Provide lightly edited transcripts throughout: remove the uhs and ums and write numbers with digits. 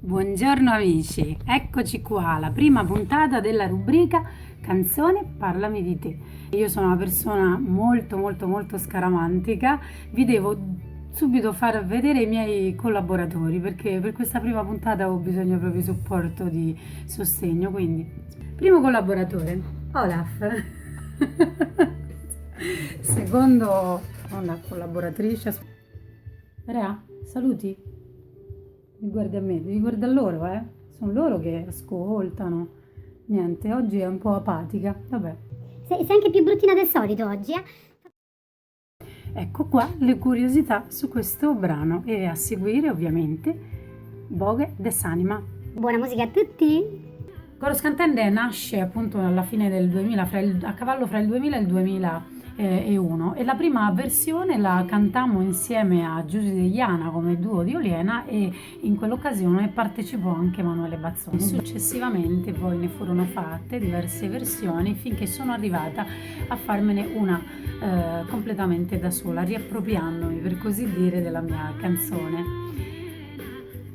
Buongiorno amici, eccoci qua, la prima puntata della rubrica Canzone Parlami di te. Io sono una persona molto scaramantica, vi devo subito far vedere i miei collaboratori perché per questa prima puntata ho bisogno proprio di supporto, di sostegno, quindi primo collaboratore, Olaf. Seconda collaboratrice, Rea, saluti. Mi guardi a me, devi guardare a loro, eh? Sono loro che ascoltano. Niente, oggi è un po' apatica. Vabbè. Sei anche più bruttina del solito oggi, eh? Ecco qua le curiosità su questo brano e a seguire ovviamente Boghe Desanima. Buona musica a tutti! Choro Scantende nasce appunto alla fine del 2000, a cavallo fra il 2000 e il 2001 e la prima versione la cantammo insieme a Giusy Deiana come duo di Oliena e in quell'occasione partecipò anche Emanuele Bazzoni. Successivamente poi ne furono fatte diverse versioni finché sono arrivata a farmene una completamente da sola, riappropriandomi per così dire della mia canzone.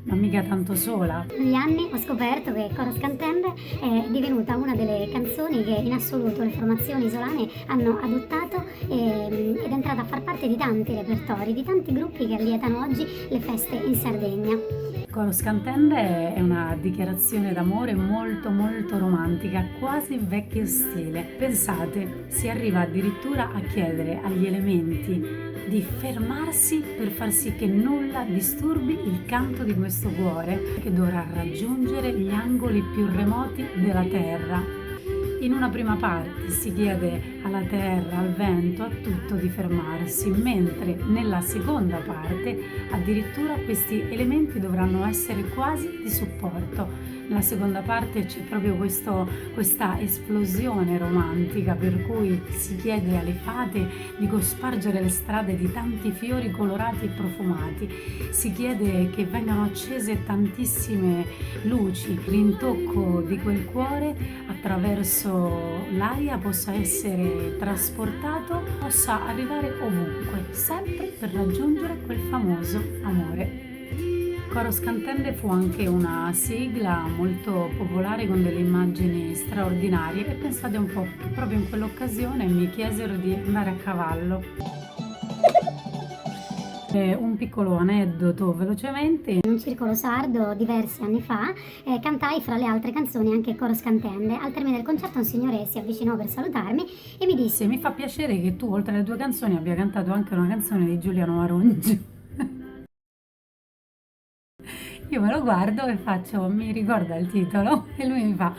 Ma mica tanto sola. Negli anni ho scoperto che Coro Scantende è divenuta una delle canzoni che in assoluto le formazioni isolane hanno adottato ed è entrata a far parte di tanti repertori, di tanti gruppi che allietano oggi le feste in Sardegna. Coro Scantende è una dichiarazione d'amore molto romantica, quasi vecchio stile. Pensate, si arriva addirittura a chiedere agli elementi di fermarsi per far sì che nulla disturbi il canto di questo cuore che dovrà raggiungere gli angoli più remoti della terra. In una prima parte si chiede alla terra, al vento, a tutto di fermarsi, mentre nella seconda parte addirittura questi elementi dovranno essere quasi di supporto. Nella seconda parte c'è proprio questa esplosione romantica per cui si chiede alle fate di cospargere le strade di tanti fiori colorati e profumati, si chiede che vengano accese tantissime luci, l'intocco di quel cuore attraverso l'aria possa essere trasportato, possa arrivare ovunque, sempre per raggiungere quel famoso amore. Coro Scantende fu anche una sigla molto popolare con delle immagini straordinarie e pensate un po' che proprio in quell'occasione mi chiesero di andare a cavallo. Un piccolo aneddoto velocemente. In un circolo sardo diversi anni fa cantai fra le altre canzoni anche Coro Scantende. Al termine del concerto un signore si avvicinò per salutarmi e mi disse: mi fa piacere che tu oltre alle tue canzoni abbia cantato anche una canzone di Giuliano Arongi. Io me lo guardo e faccio, mi ricorda il titolo? E lui mi fa,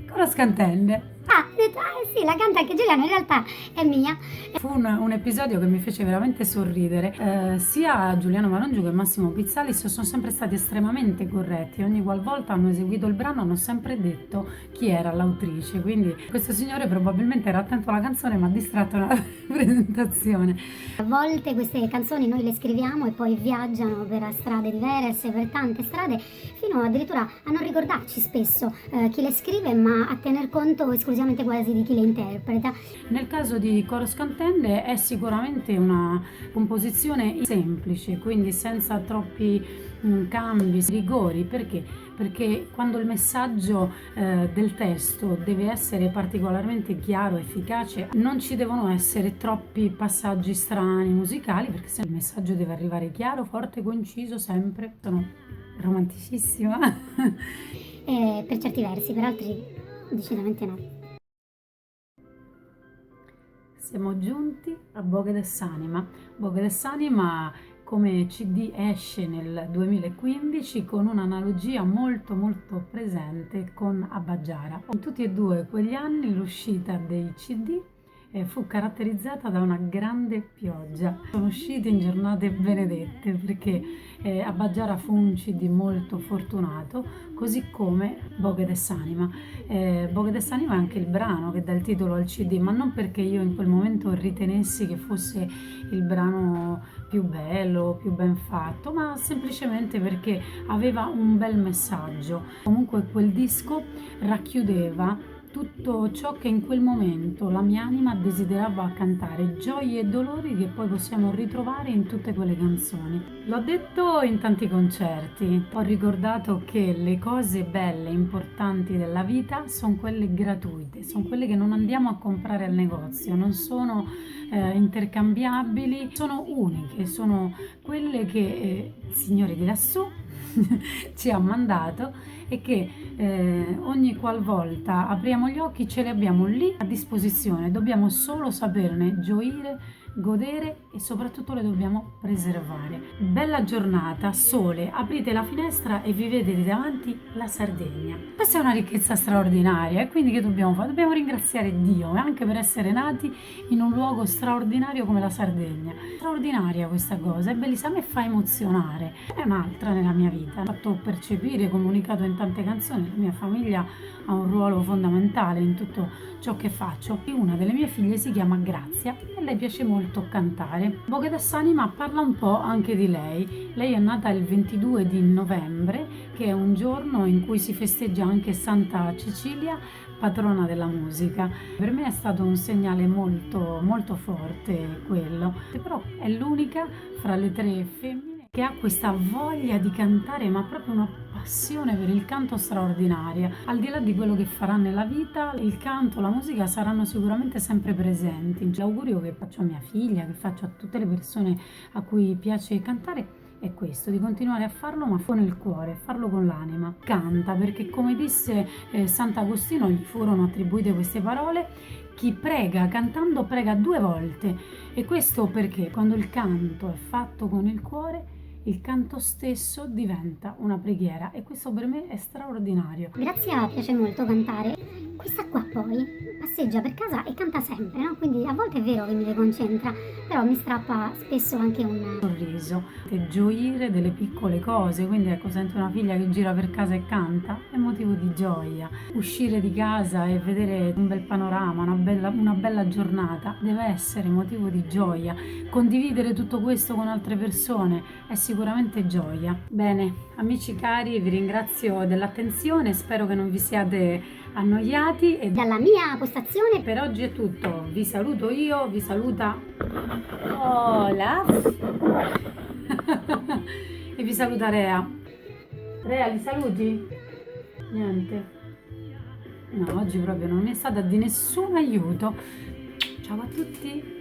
Coro Scantende. ho detto, sì, la canta anche Giuliano, in realtà è mia. Fu un episodio che mi fece veramente sorridere. Sia Giuliano Marongio che Massimo Pizzalis sono sempre stati estremamente corretti. Ogni qualvolta hanno eseguito il brano hanno sempre detto chi era l'autrice. Quindi questo signore probabilmente era attento alla canzone ma distratto nella presentazione. A volte queste canzoni noi le scriviamo e poi viaggiano per strade diverse, per tante strade, fino addirittura a non ricordarci spesso chi le scrive, ma a tener conto esclusivamente quasi di chi le interpreta. Nel caso di Coro Scantende è sicuramente una composizione semplice, quindi senza troppi cambi, rigori. Perché? Perché quando il messaggio del testo deve essere particolarmente chiaro, efficace, non ci devono essere troppi passaggi strani musicali, perché se il messaggio deve arrivare chiaro, forte, conciso, sempre. Sono romanticissima. Per certi versi, per altri decisamente no. Siamo giunti a Boghe Desanima. Boghe Desanima come CD esce nel 2015 con un'analogia molto presente con Abbagiara. In tutti e due quegli anni l'uscita dei CD fu caratterizzata da una grande pioggia. Sono usciti in giornate benedette perché Abbagiara fu un CD molto fortunato, così come Boghe Desanima. Boghe Desanima è anche il brano che dà il titolo al CD, ma non perché io in quel momento ritenessi che fosse il brano più bello, più ben fatto, ma semplicemente perché aveva un bel messaggio. Comunque quel disco racchiudeva tutto ciò che in quel momento la mia anima desiderava cantare, gioie e dolori che poi possiamo ritrovare in tutte quelle canzoni. L'ho detto in tanti concerti, ho ricordato che le cose belle, importanti della vita sono quelle gratuite, sono quelle che non andiamo a comprare al negozio, non sono intercambiabili, sono uniche, sono quelle che il Signore di lassù ci ha mandato e che ogni qualvolta apriamo gli occhi ce li abbiamo lì a disposizione, dobbiamo solo saperne gioire, godere e soprattutto le dobbiamo preservare. Bella giornata, sole, aprite la finestra e vi vedete davanti la Sardegna. Questa è una ricchezza straordinaria e quindi che dobbiamo fare? Dobbiamo ringraziare Dio anche per essere nati in un luogo straordinario come la Sardegna. Straordinaria questa cosa, è bellissima, a me fa emozionare, è un'altra nella mia vita. Ho fatto percepire, comunicato in tante canzoni, la mia famiglia ha un ruolo fondamentale in tutto ciò che faccio. Una delle mie figlie si chiama Grazia e lei piace molto cantare. Bogedas Anima parla un po' anche di lei. Lei è nata il 22 di novembre, che è un giorno in cui si festeggia anche Santa Cecilia, patrona della musica. Per me è stato un segnale molto molto forte quello, però è l'unica fra le 3 femmine che ha questa voglia di cantare, ma proprio una passione per il canto straordinaria. Al di là di quello che farà nella vita, il canto, la musica saranno sicuramente sempre presenti. L'augurio che faccio a mia figlia, che faccio a tutte le persone a cui piace cantare, è questo, di continuare a farlo, ma con il cuore, farlo con l'anima. Canta, perché come disse Sant'Agostino, gli furono attribuite queste parole: chi prega cantando prega 2 volte. E questo perché quando il canto è fatto con il cuore, il canto stesso diventa una preghiera, e questo per me è straordinario. Grazia piace molto cantare. Questa qua poi passeggia per casa e canta sempre, no? Quindi a volte è vero che mi deconcentra, però mi strappa spesso anche un sorriso, e gioire delle piccole cose. Quindi ecco, sento una figlia che gira per casa e canta, è motivo di gioia. Uscire di casa e vedere un bel panorama, una bella giornata, deve essere motivo di gioia. Condividere tutto questo con altre persone è sicuramente gioia. Bene, amici cari, vi ringrazio dell'attenzione, spero che non vi siate annoiati, e dalla mia postazione. per oggi è tutto. Vi saluto io, vi saluta Olaf e vi saluta Rea. Rea, li saluti? Niente. No, oggi proprio non mi è stata di nessun aiuto. Ciao a tutti.